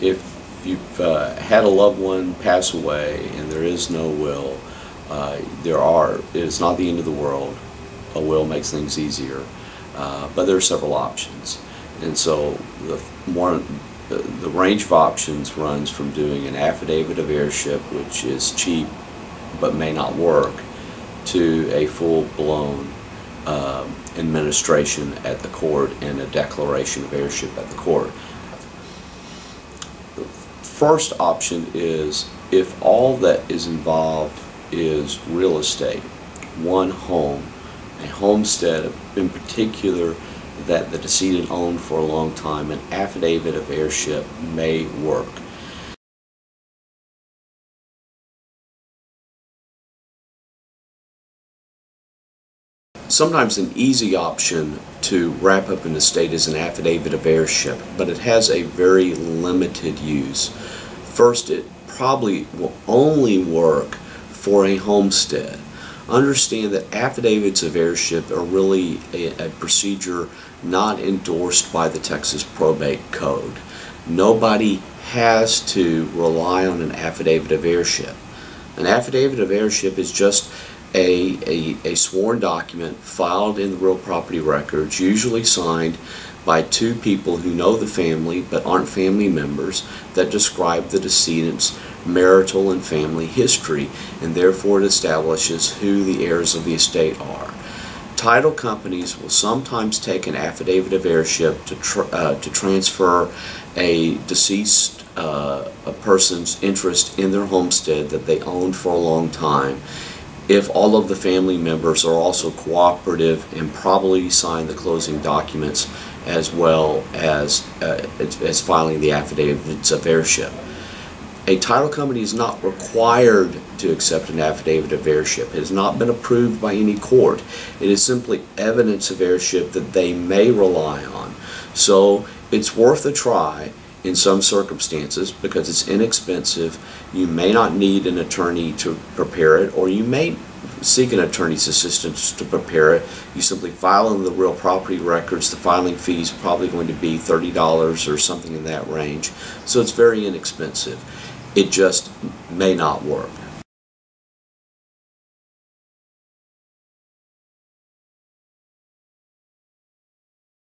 if you've had a loved one pass away and there is no will, it's not the end of the world. A will makes things easier, but there are several options. And so the range of options runs from doing an affidavit of heirship, which is cheap but may not work, to a full-blown administration at the court and a declaration of heirship at the court. The first option is if all that is involved is real estate, one home, a homestead in particular that the decedent owned for a long time, an affidavit of heirship may work. Sometimes an easy option to wrap up an estate is an affidavit of heirship, but it has a very limited use. First, it probably will only work for a homestead. Understand that affidavits of heirship are really a procedure not endorsed by the Texas Probate Code. Nobody has to rely on an affidavit of heirship. An affidavit of heirship is just a sworn document filed in the real property records, usually signed by two people who know the family but aren't family members, that describe the decedent's marital and family history, and therefore it establishes who the heirs of the estate are. Title companies will sometimes take an affidavit of heirship to transfer a deceased a person's interest in their homestead that they owned for a long time, if all of the family members are also cooperative and probably sign the closing documents as well as filing the affidavits of heirship. A title company is not required to accept an affidavit of heirship. It has not been approved by any court. It is simply evidence of heirship that they may rely on. So it's worth a try in some circumstances because it's inexpensive. You may not need an attorney to prepare it, or you may seek an attorney's assistance to prepare it. You simply file in the real property records. The filing fee is probably going to be $30 or something in that range. So it's very inexpensive. It just may not work.